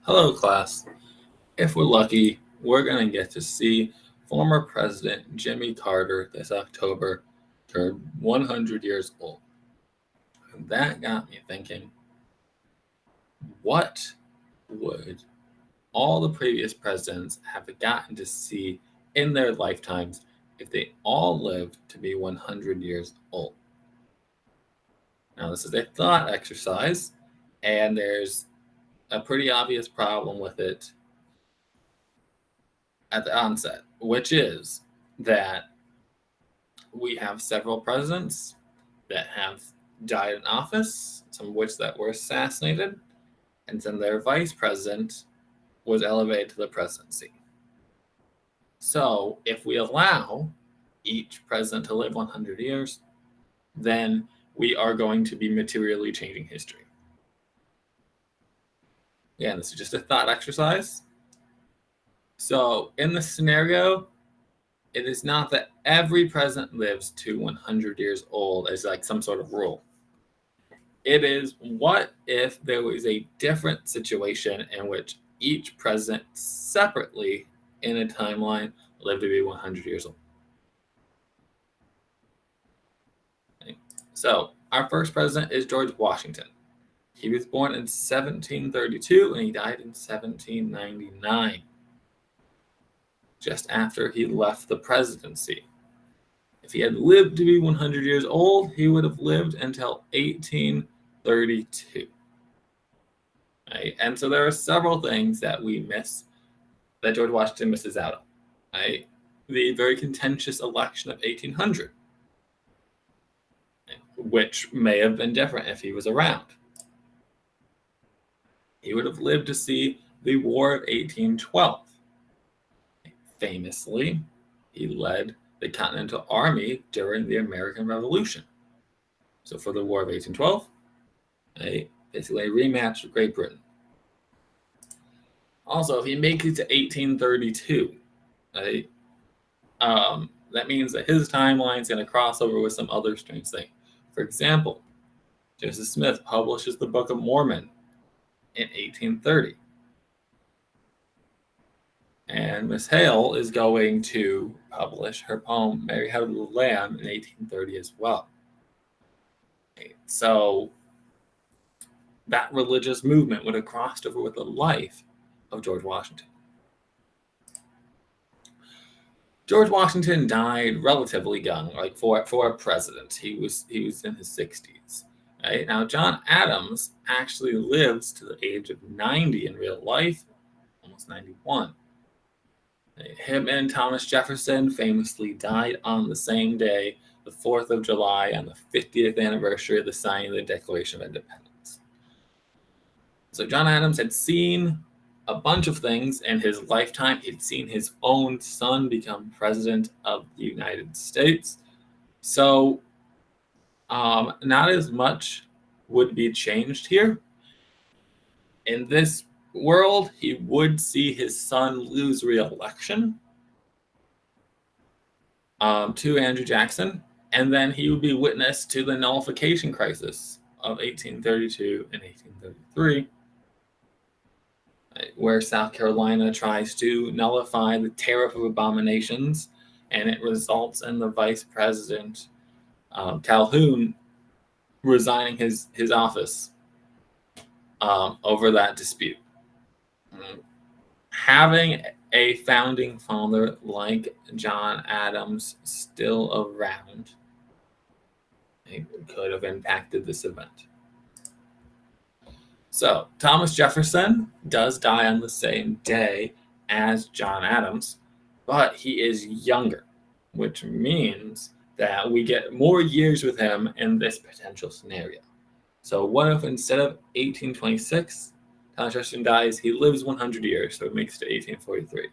Hello, class. If we're lucky, we're going to get to see former President Jimmy Carter this October turn 100 years old. And that got me thinking, what would all the previous presidents have gotten to see in their lifetimes if they all lived to be 100 years old? Now, this is a thought exercise, and there's a pretty obvious problem with it at the onset, which is that we have several presidents that have died in office, some of which that were assassinated, and then their vice president was elevated to the presidency. So if we allow each president to live 100 years, then we are going to be materially changing history. Again, this is just a thought exercise. So in this scenario, it is not that every president lives to 100 years old as like some sort of rule. It is, what if there was a different situation in which each president separately in a timeline lived to be 100 years old? Okay. So our first president is George Washington. He was born in 1732 and he died in 1799, just after he left the presidency. If he had lived to be 100 years old, he would have lived until 1832. Right? And so there are several things that we miss, that George Washington misses out on. Right? The very contentious election of 1800, which may have been different if he was around. He would have lived to see the War of 1812. Famously, he led the Continental Army during the American Revolution. So for the War of 1812, basically a rematch with Great Britain. Also, if he makes it to 1832, that means that his timeline is going to cross over with some other strange thing. For example, Joseph Smith publishes the Book of Mormon in 1830. And Miss Hale is going to publish her poem, Mary Had a Little Lamb, in 1830 as well. So that religious movement would have crossed over with the life of George Washington. George Washington died relatively young, like for a president. He was in his 60s. Right? Now, John Adams actually lives to the age of 90 in real life, almost 91. Him and Thomas Jefferson famously died on the same day, the 4th of July, on the 50th anniversary of the signing of the Declaration of Independence. So John Adams had seen a bunch of things in his lifetime. He'd seen his own son become president of the United States. So not as much would be changed here. In this world, he would see his son lose re-election to Andrew Jackson, and then he would be witness to the nullification crisis of 1832 and 1833, where South Carolina tries to nullify the Tariff of Abominations, and it results in the Vice President Calhoun resigning his office over that dispute. Having a founding father like John Adams still around, it could have impacted this event. So Thomas Jefferson does die on the same day as John Adams, but he is younger, which means that we get more years with him in this potential scenario. So what if instead of 1826, Thomas Jefferson dies, he lives 100 years, so it makes it to 1843.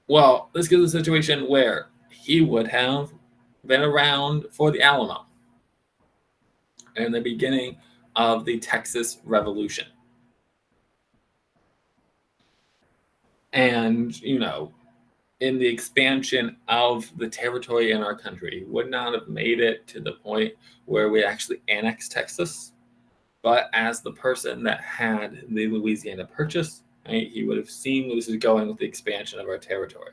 Well, this gives a situation where he would have been around for the Alamo in the beginning of the Texas Revolution. And, in the expansion of the territory in our country, would not have made it to the point where we actually annexed Texas. but as the person that had the Louisiana Purchase, right, he would have seen where this is going with the expansion of our territory.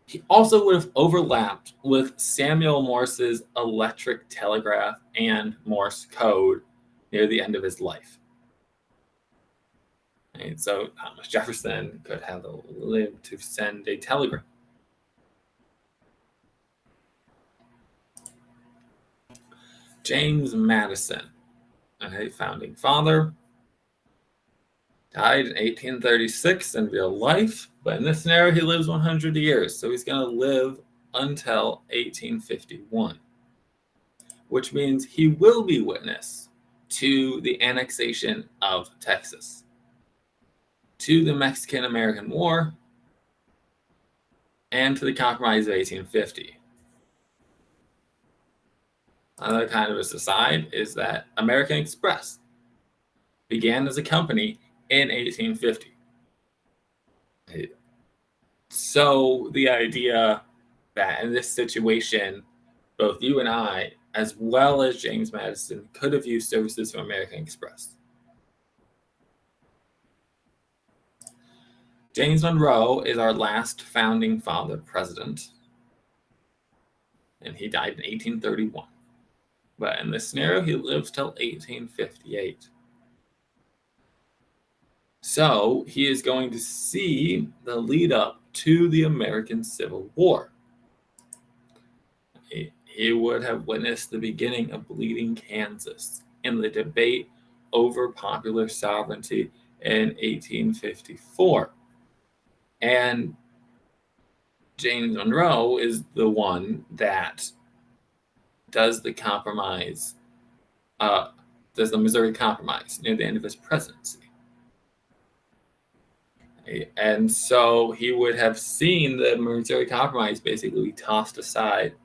He also would have overlapped with Samuel Morse's electric telegraph and Morse code near the end of his life. And so Thomas Jefferson could have lived to send a telegram. James Madison, a founding father, died in 1836 in real life, but in this scenario, he lives 100 years, so he's going to live until 1851, which means he will be witness to the annexation of Texas, to the Mexican-American War, and to the Compromise of 1850. Another kind of a aside is that American Express began as a company in 1850. So the idea that in this situation, both you and I, as well as James Madison, could have used services from American Express. James Monroe is our last founding father president, and he died in 1831. But in this scenario, he lives till 1858. So he is going to see the lead up to the American Civil War. He would have witnessed the beginning of Bleeding Kansas in the debate over popular sovereignty in 1854. And James Monroe is the one that does the compromise, does the Missouri Compromise near the end of his presidency. And so he would have seen the Missouri Compromise basically be tossed aside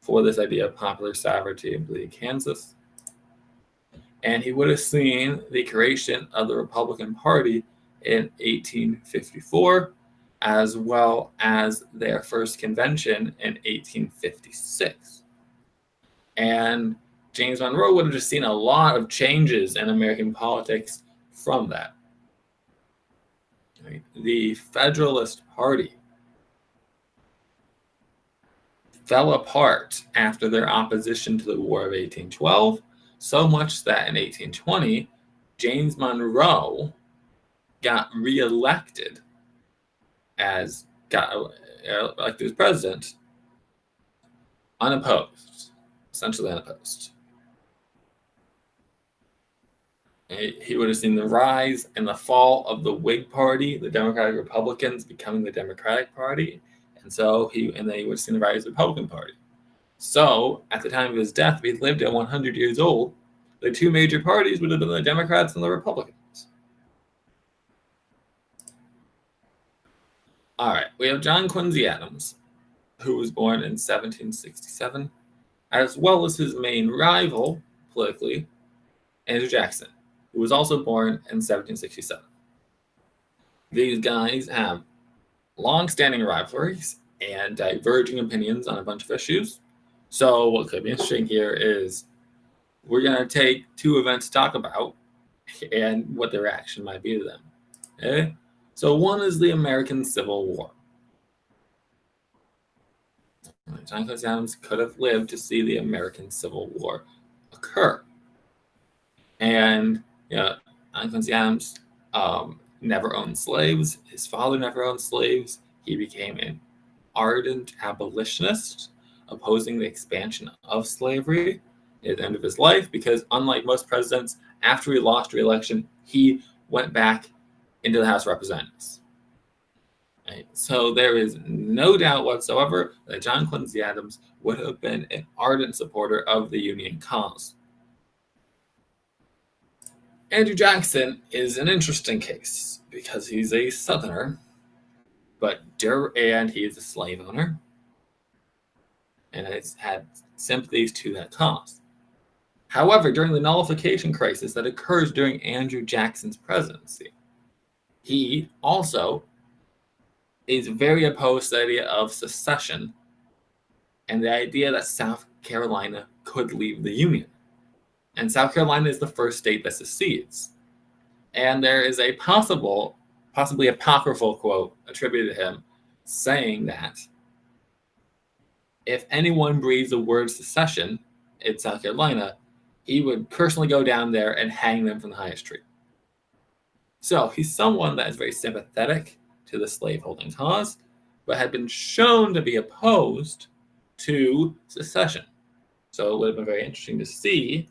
for this idea of popular sovereignty in Bleeding Kansas. And he would have seen the creation of the Republican Party in 1854, as well as their first convention in 1856. And James Monroe would have just seen a lot of changes in American politics from that. The Federalist Party fell apart after their opposition to the War of 1812, so much that in 1820, James Monroe got reelected as president, unopposed, essentially unopposed. He would have seen the rise and the fall of the Whig Party, the Democratic Republicans becoming the Democratic Party, and then he would have seen the rise of the Republican Party. So, at the time of his death, if he lived at 100 years old, the two major parties would have been the Democrats and the Republicans. All right, we have John Quincy Adams, who was born in 1767, as well as his main rival, politically, Andrew Jackson, who was also born in 1767. These guys have long-standing rivalries and diverging opinions on a bunch of issues. So what could be interesting here is we're going to take two events to talk about and what the reaction might be to them. Okay? So one is the American Civil War. John Quincy Adams could have lived to see the American Civil War occur. And John Quincy Adams never owned slaves. His father never owned slaves. He became an ardent abolitionist, opposing the expansion of slavery at the end of his life, because unlike most presidents, after he lost re-election, he went back into the House of Representatives. Right? So there is no doubt whatsoever that John Quincy Adams would have been an ardent supporter of the Union cause. Andrew Jackson is an interesting case because he's a Southerner, and he is a slave owner, and has had sympathies to that cause. However, during the nullification crisis that occurs during Andrew Jackson's presidency, he also is very opposed to the idea of secession and the idea that South Carolina could leave the Union. And South Carolina is the first state that secedes. And there is a possibly apocryphal quote attributed to him saying that if anyone breathes the word secession in South Carolina, he would personally go down there and hang them from the highest tree. So he's someone that is very sympathetic to the slaveholding cause, but had been shown to be opposed to secession. So it would have been very interesting to see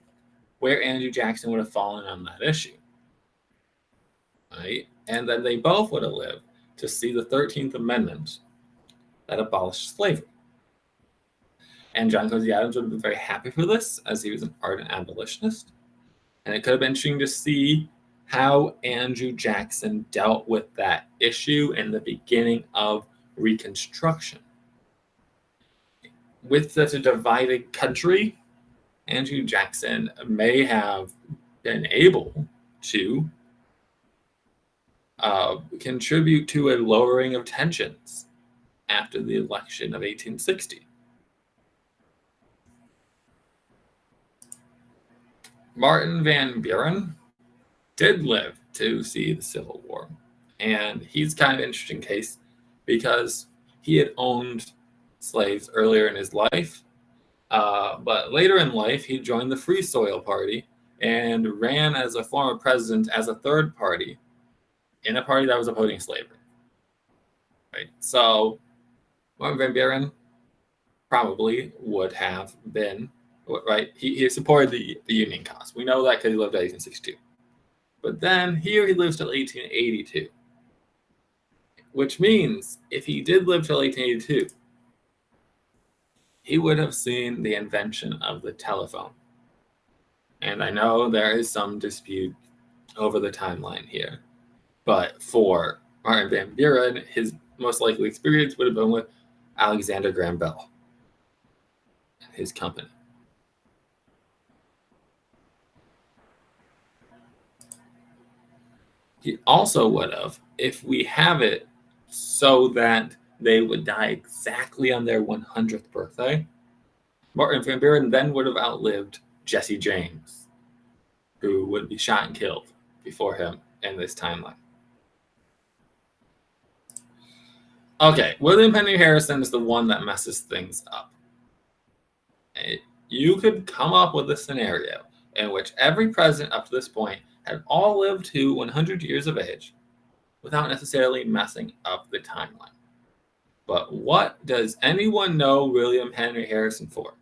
where Andrew Jackson would have fallen on that issue. Right? And then they both would have lived to see the 13th Amendment that abolished slavery. And John Quincy Adams would have been very happy for this, as he was an ardent abolitionist. And it could have been interesting to see how Andrew Jackson dealt with that issue in the beginning of Reconstruction. With such a divided country, Andrew Jackson may have been able to contribute to a lowering of tensions after the election of 1860. Martin Van Buren did live to see the Civil War, and he's kind of an interesting case because he had owned slaves earlier in his life, but later in life he joined the Free Soil Party and ran as a former president as a third party in a party that was opposing slavery. Right. So Martin Van Buren probably would have been right. He supported the Union cause. We know that because he lived to 1862. But then here he lives till 1882, which means if he did live till 1882, he would have seen the invention of the telephone. And I know there is some dispute over the timeline here, but for Martin Van Buren, his most likely experience would have been with Alexander Graham Bell and his company. He also would have, if we have it so that they would die exactly on their 100th birthday, Martin Van Buren then would have outlived Jesse James, who would be shot and killed before him in this timeline. Okay, William Henry Harrison is the one that messes things up. You could come up with a scenario in which every president up to this point had all lived to 100 years of age without necessarily messing up the timeline. But what does anyone know William Henry Harrison for?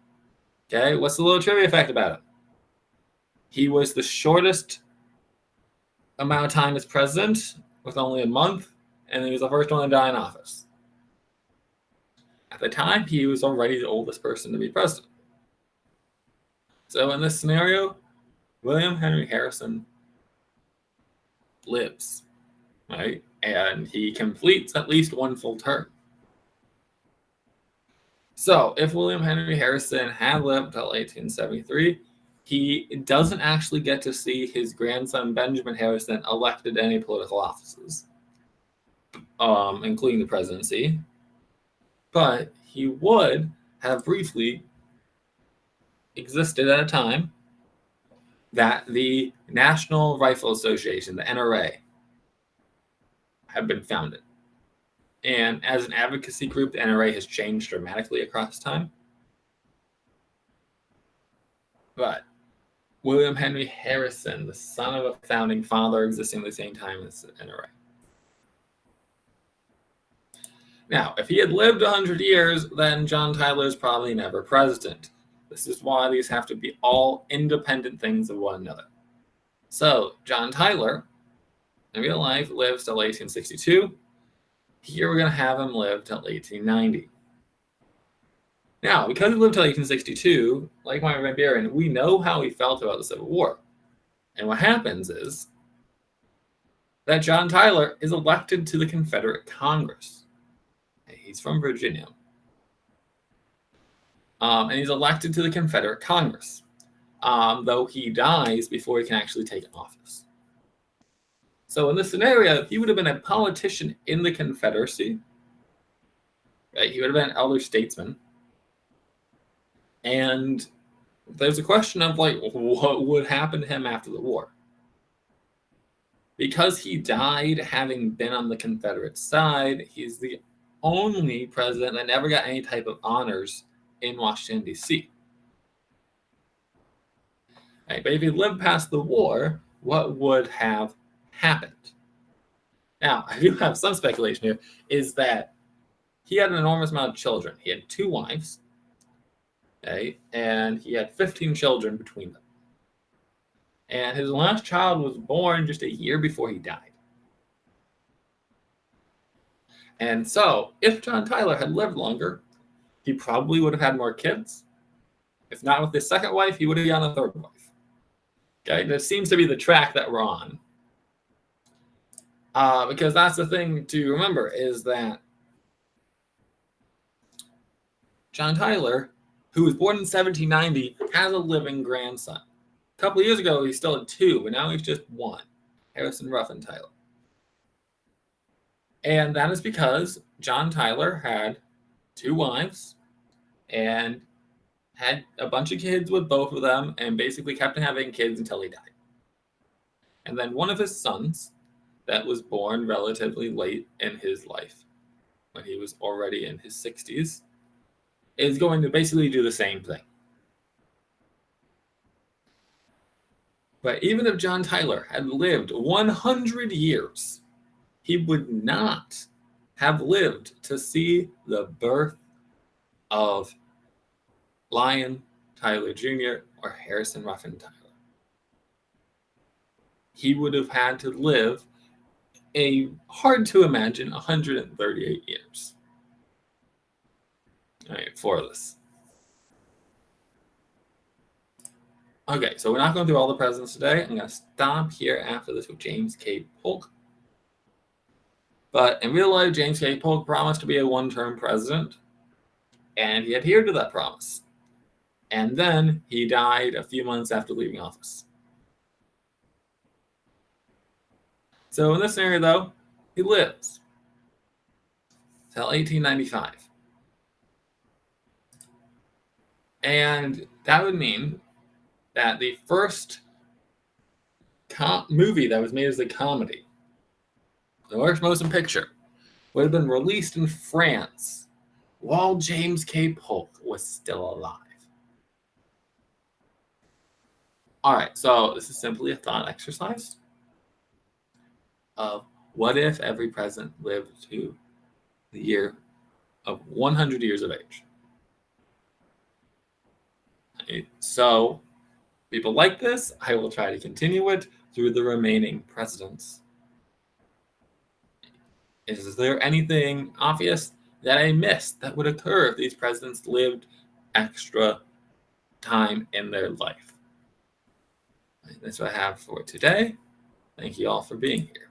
Okay, what's the little trivia fact about him? He was the shortest amount of time as president, with only a month, and he was the first one to die in office. At the time, he was already the oldest person to be president. So in this scenario, William Henry Harrison lives, right? And he completes at least one full term. So if William Henry Harrison had lived until 1873, he doesn't actually get to see his grandson Benjamin Harrison elected to any political offices, including the presidency. But he would have briefly existed at a time that the National Rifle Association, the NRA, had been founded. And as an advocacy group, the NRA has changed dramatically across time. But William Henry Harrison, the son of a founding father, existing at the same time as the NRA. Now, if he had lived 100 years, then John Tyler is probably never president. This is why these have to be all independent things of one another. So, John Tyler, in real life, lives till 1862. Here we're going to have him live till 1890. Now, because he lived till 1862, like Martin Van Buren, we know how he felt about the Civil War. And what happens is that John Tyler is elected to the Confederate Congress. He's from Virginia. And he's elected to the Confederate Congress, though he dies before he can actually take office. So in this scenario, he would have been a politician in the Confederacy. Right? He would have been an elder statesman. And there's a question of like what would happen to him after the war. Because he died having been on the Confederate side, he's the only president that never got any type of honors in Washington, D.C. Right, but if he lived past the war, what would have happened? Now, I do have some speculation here, is that he had an enormous amount of children. He had 2 wives, okay, and he had 15 children between them. And his last child was born just a year before he died. And so, if John Tyler had lived longer, he probably would have had more kids. If not with his second wife, he would have gotten a third wife. Okay, this seems to be the track that we're on. Because that's the thing to remember, is that John Tyler, who was born in 1790, has a living grandson. A couple of years ago, he still had 2, but now he's just 1, Harrison Ruffin Tyler. And that is because John Tyler had 2 wives and had a bunch of kids with both of them and basically kept having kids until he died. And then one of his sons, that was born relatively late in his life, when he was already in his 60s, is going to basically do the same thing. But even if John Tyler had lived 100 years, he would not have lived to see the birth of Lyon Tyler Jr. or Harrison Ruffin Tyler. He would have had to live a hard to imagine 138 years. All right, for this. Okay, so we're not going through all the presidents today. I'm going to stop here after this with James K. Polk. But in real life, James K. Polk promised to be a one-term president, and he adhered to that promise. And then he died a few months after leaving office. So in this scenario, though, he lives till 1895. And that would mean that the first movie that was made as a comedy, the first motion picture, would have been released in France while James K. Polk was still alive. All right, so this is simply a thought exercise of what if every president lived to the year of 100 years of age. Right, so people like this. I will try to continue it through the remaining presidents. Is there anything obvious that I missed that would occur if these presidents lived extra time in their life? That's what I have for today. Thank you all for being here.